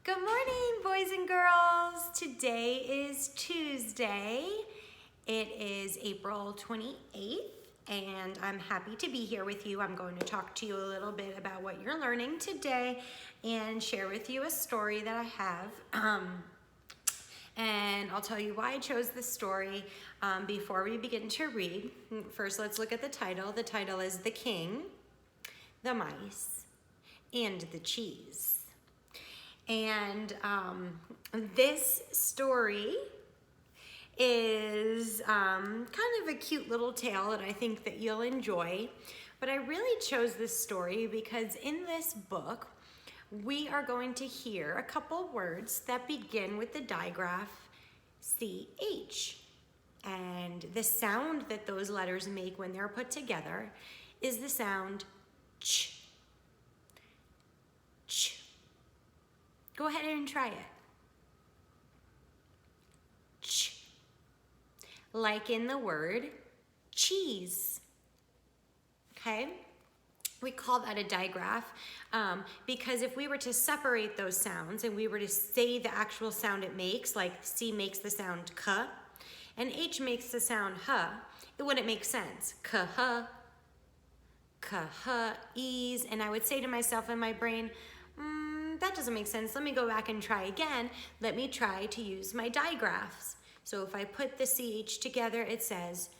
Good morning, boys and girls. Today is Tuesday. It is April 28th, and I'm happy to be here with you. I'm going to talk to you a little bit about what you're learning today and share with you a story that I have. And I'll tell you why I chose this story before we begin to read. First, let's look at the title. The title is The King, the Mice, and the Cheese. And this story is kind of a cute little tale that I think that you'll enjoy. But I really chose this story because in this book, we are going to hear a couple words that begin with the digraph CH. And the sound that those letters make when they're put together is the sound ch. Ch. Go ahead and try it. Ch. Like in the word cheese. Okay? We call that a digraph because if we were to separate those sounds and we were to say the actual sound it makes, like C makes the sound k and H makes the sound h, it wouldn't make sense. K-h, ease, and I would say to myself in my brain, that doesn't make sense. Let me go back and try again. Let me try to use my digraphs. So if I put the CH together, it says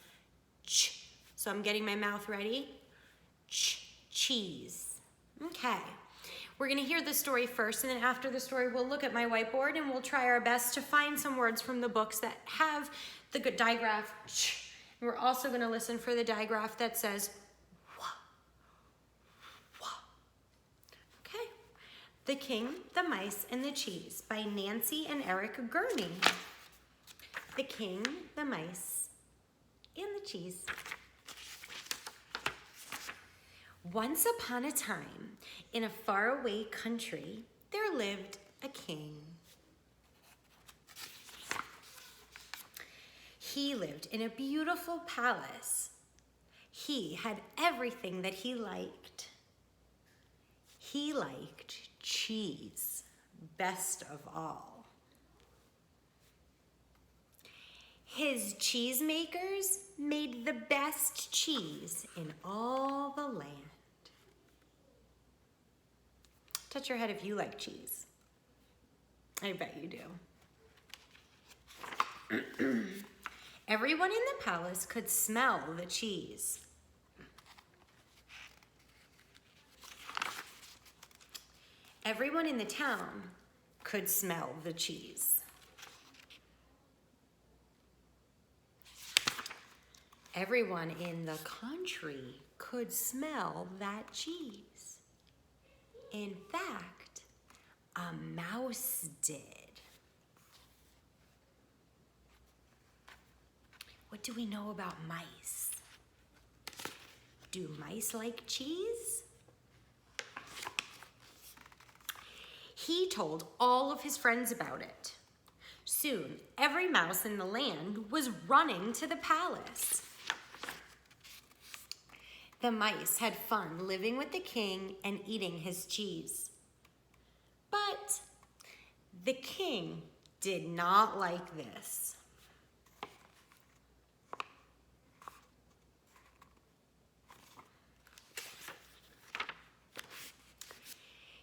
ch. So I'm getting my mouth ready. Ch, cheese. Okay. We're going to hear the story first, and then after the story, we'll look at my whiteboard and we'll try our best to find some words from the books that have the good digraph ch. And we're also going to listen for the digraph that says The King, the Mice, and the Cheese by Nancy and Eric Gurney. The King, the Mice, and the Cheese. Once upon a time, in a faraway country, there lived a king. He lived in a beautiful palace. He had everything that he liked. He liked cheese best of all. His cheesemakers made the best cheese in all the land. Touch your head if you like cheese. I bet you do. Everyone in the palace could smell the cheese. Everyone in the town could smell the cheese. Everyone in the country could smell that cheese. In fact, a mouse did. What do we know about mice? Do mice like cheese? He told all of his friends about it. Soon, every mouse in the land was running to the palace. The mice had fun living with the king and eating his cheese. But the king did not like this.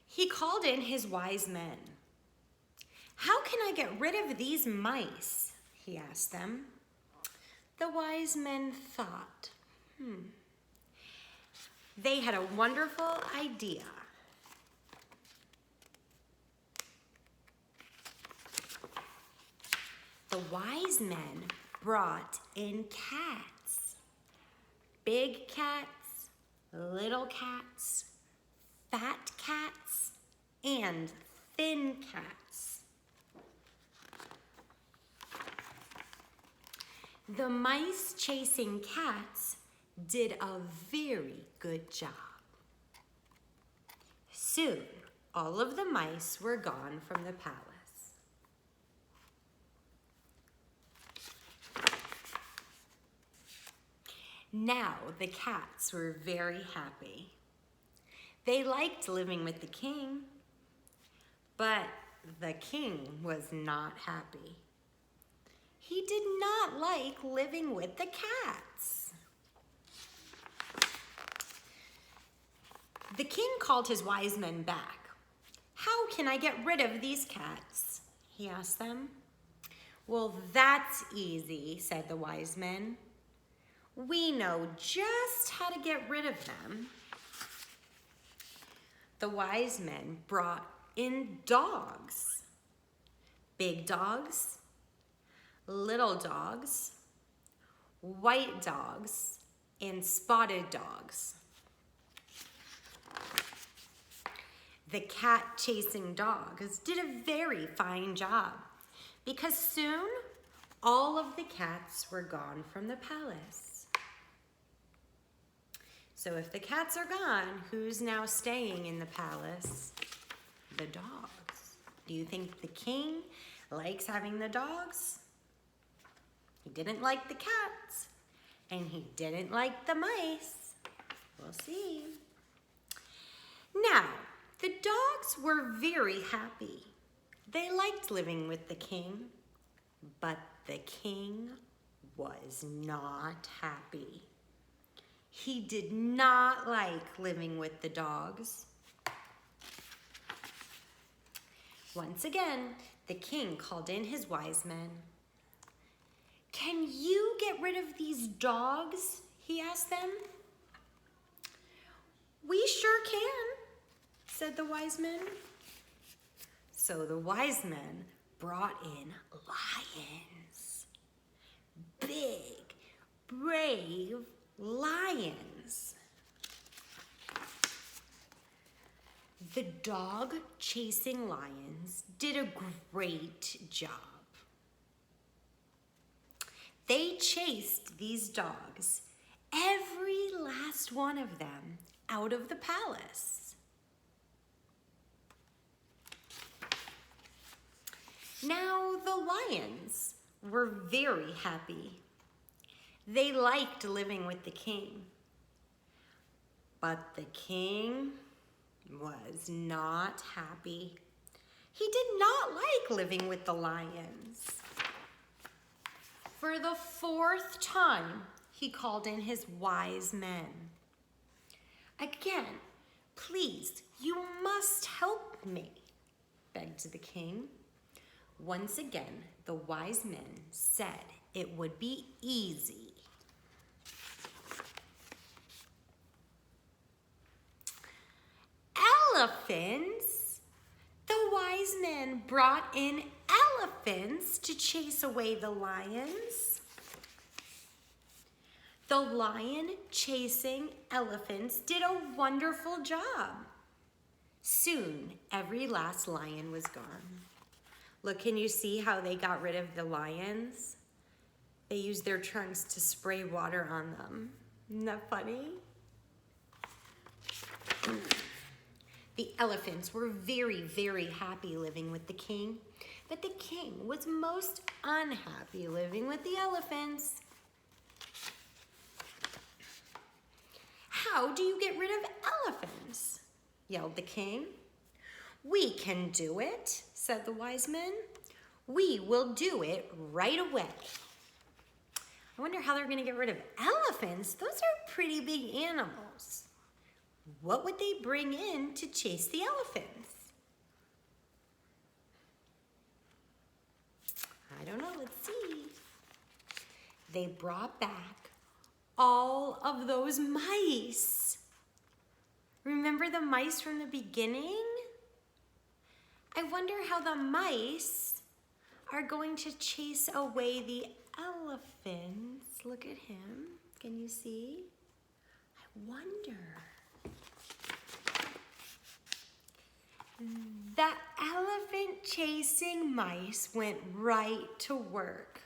He called in his wise men. "How can I get rid of these mice?" he asked them. The wise men thought, They had a wonderful idea. The wise men brought in cats. Big cats, little cats, fat cats, and thin cats. The mice chasing cats did a very good job. Soon, all of the mice were gone from the palace. Now the cats were very happy. They liked living with the king, but the king was not happy. He did not like living with the cats. The king called his wise men back. "How can I get rid of these cats?" he asked them. "Well, that's easy," said the wise men. "We know just how to get rid of them." The wise men brought in dogs. Big dogs, little dogs, white dogs, and spotted dogs. The cat-chasing dogs did a very fine job because soon all of the cats were gone from the palace. So if the cats are gone, who's now staying in the palace? The dogs. Do you think the king likes having the dogs? He didn't like the cats, and he didn't like the mice. We'll see. Now, the dogs were very happy. They liked living with the king, but the king was not happy. He did not like living with the dogs. Once again, the king called in his wise men. "Can you get rid of these dogs?" he asked them. "We sure can," said the wise men. So the wise men brought in lions. Big, brave lions. The dog-chasing lions did a great job. They chased these dogs, every last one of them, out of the palace. Now the lions were very happy. They liked living with the king. But the king was not happy. He did not like living with the lions. For the 4th time, he called in his wise men. "Again, please, you must help me," begged the king. Once again, the wise men said it would be easy. Elephants? The wise men brought in elephants to chase away the lions. The lion-chasing elephants did a wonderful job. Soon, every last lion was gone. Look, can you see how they got rid of the lions? They used their trunks to spray water on them. Isn't that funny? The elephants were very, very happy living with the king, but the king was most unhappy living with the elephants. "How do you get rid of elephants?" yelled the king. "We can do it," said the wise men. "We will do it right away." I wonder how they're going to get rid of elephants. Those are pretty big animals. What would they bring in to chase the elephants? I don't know. Let's see. They brought back all of those mice. Remember the mice from the beginning? I wonder how the mice are going to chase away the elephants. Look at him. Can you see? I wonder. The elephant chasing mice went right to work.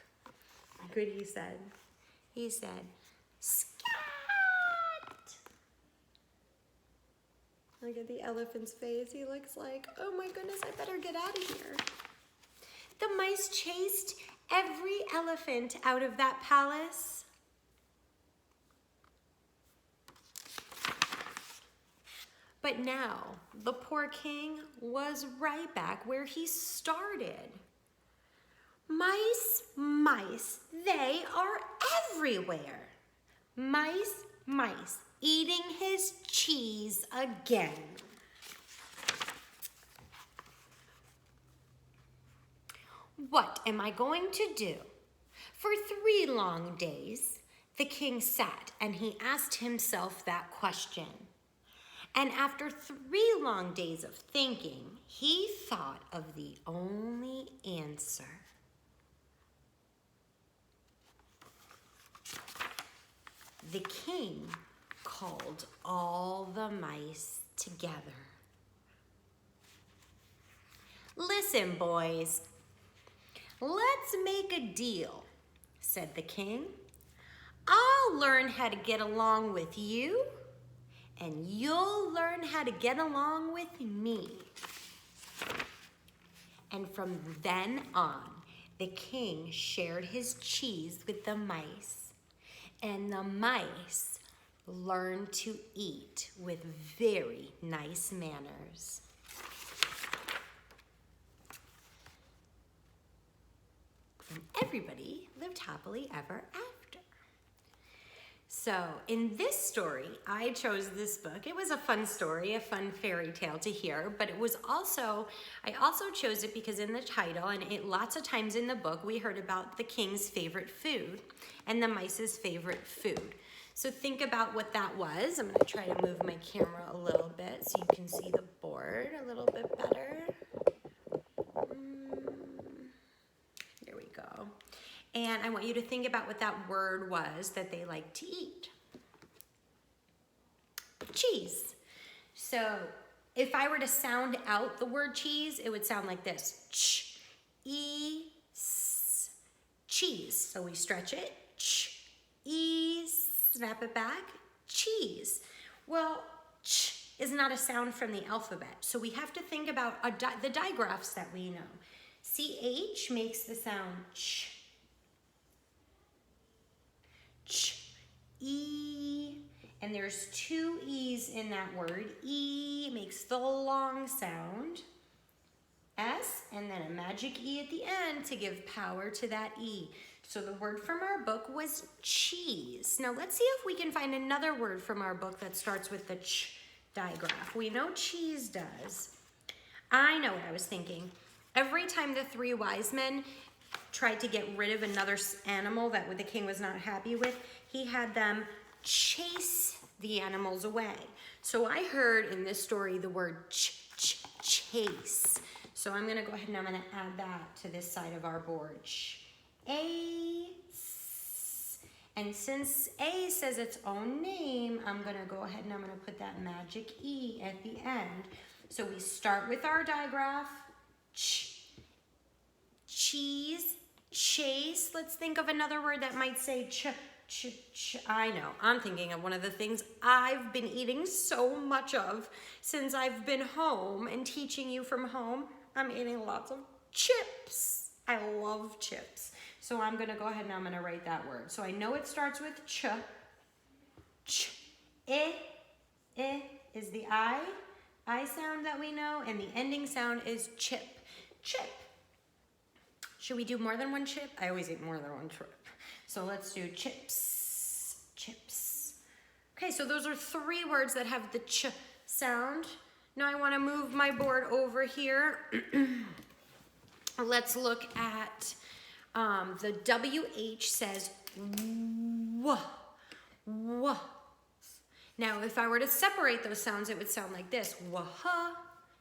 Good, he said. He said, "Scat!" Look at the elephant's face. He looks like, oh my goodness, I better get out of here. The mice chased every elephant out of that palace. But now, the poor king was right back where he started. Mice, mice, they are everywhere. Mice, mice, eating his cheese again. What am I going to do? For 3 long days, the king sat and he asked himself that question. And after 3 long days of thinking, he thought of the only answer. The king called all the mice together. Listen, boys, let's make a deal, said the king. I'll learn how to get along with you, and you'll learn how to get along with me. And from then on, the king shared his cheese with the mice, and the mice learned to eat with very nice manners. And everybody lived happily ever after. So in this story, I chose this book. It was a fun story, a fun fairy tale to hear, but it was also, I also chose it because in the title, and lots of times in the book, we heard about the king's favorite food and the mice's favorite food. So think about what that was. I'm gonna try to move my camera a little bit so you can see the board a little bit better. There we go. And I want you to think about what that word was that they like to eat. Cheese. So if I were to sound out the word cheese, it would sound like this. Ch, e, s, cheese. So we stretch it. Ch, e, snap it back. Cheese. Well, ch is not a sound from the alphabet. So we have to think about the digraphs that we know. CH makes the sound ch. Ch, E, and there's 2 E's in that word. E makes the long sound, S, and then a magic E at the end to give power to that E. So the word from our book was cheese. Now let's see if we can find another word from our book that starts with the ch digraph. We know cheese does. I know what I was thinking. Every time the 3 wise men tried to get rid of another animal that the king was not happy with, he had them chase the animals away. So I heard in this story the word chase. So I'm gonna go ahead and I'm gonna add that to this side of our board. And since A says its own name, I'm gonna go ahead and I'm gonna put that magic E at the end. So we start with our digraph, cheese, chase. Let's think of another word that might say I know, I'm thinking of one of the things I've been eating so much of since I've been home and teaching you from home. I'm eating lots of chips. I love chips. So I'm gonna go ahead and I'm gonna write that word. So I know it starts with ch, is the I sound that we know, and the ending sound is chip. Should we do more than one chip? I always eat more than one chip. So let's do chips. Okay, so those are 3 words that have the ch sound. Now I want to move my board over here. Let's look at the WH says w. Now if I were to separate those sounds, it would sound like this, wah,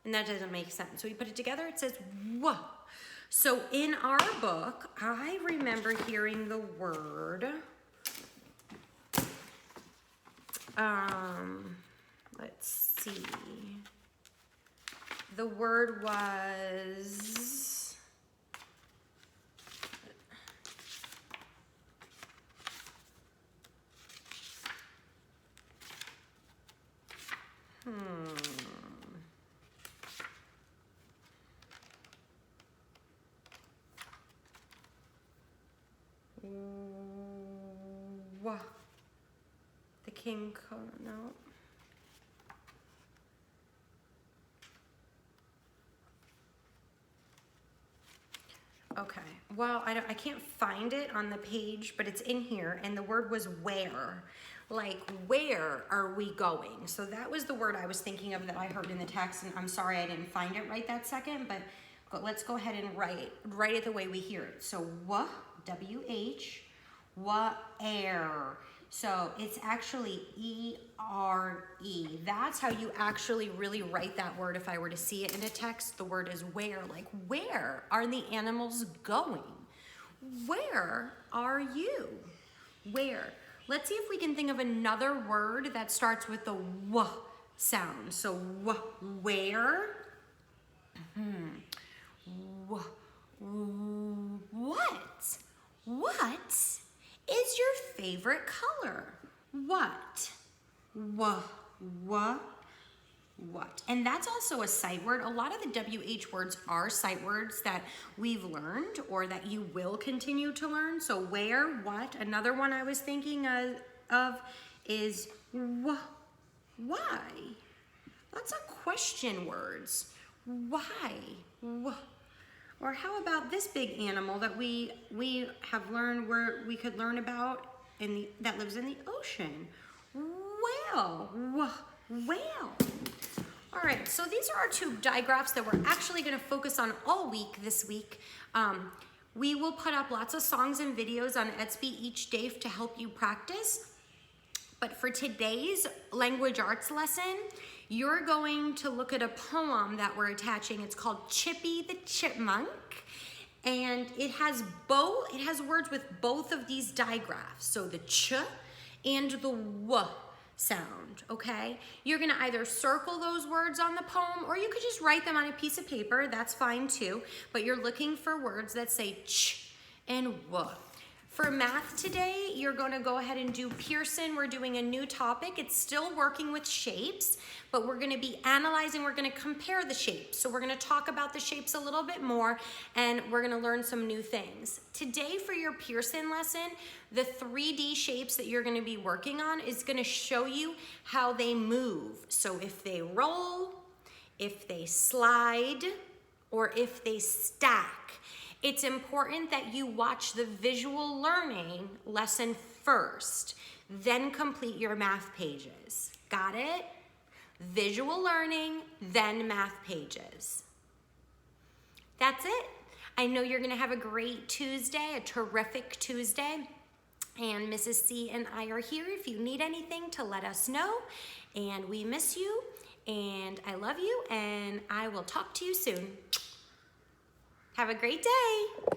and that doesn't make sense. So we put it together, it says wah. So in our book, I remember hearing the word, let's see, the word was, the king, no. Okay, well, I can't find it on the page, but it's in here, and the word was where. Like, where are we going? So that was the word I was thinking of that I heard in the text, and I'm sorry I didn't find it right that second, but let's go ahead and write it the way we hear it. So, W-H, where. So it's actually E-R-E. That's how you actually really write that word. If I were to see it in a text, the word is where. Like, where are the animals going? Where are you? Where? Let's see if we can think of another word that starts with the W sound. So, where? What? What is your favorite color? What? What? And that's also a sight word. A lot of the WH words are sight words that we've learned or that you will continue to learn. So where, what. Another one I was thinking of is why. Lots of question words. Why? Or how about this big animal that we have learned where we could learn about that lives in the ocean? Whale. Whale. All right, so these are our two digraphs that we're actually going to focus on all week this week. We will put up lots of songs and videos on Etsby each day to help you practice. But for today's language arts lesson, you're going to look at a poem that we're attaching. It's called Chippy the Chipmunk. And it has words with both of these digraphs. So the ch and the w sound, okay? You're gonna either circle those words on the poem or you could just write them on a piece of paper, that's fine too, but you're looking for words that say ch and w. For math today, you're gonna go ahead and do Pearson. We're doing a new topic. It's still working with shapes, but we're gonna be analyzing, we're gonna compare the shapes. So we're gonna talk about the shapes a little bit more and we're gonna learn some new things. Today for your Pearson lesson, the 3D shapes that you're gonna be working on is gonna show you how they move. So if they roll, if they slide, or if they stack. It's important that you watch the visual learning lesson first, then complete your math pages. Got it? Visual learning, then math pages. That's it. I know you're gonna have a great Tuesday, a terrific Tuesday. And Mrs. C and I are here if you need anything to let us know. And we miss you, and I love you, and I will talk to you soon. Have a great day.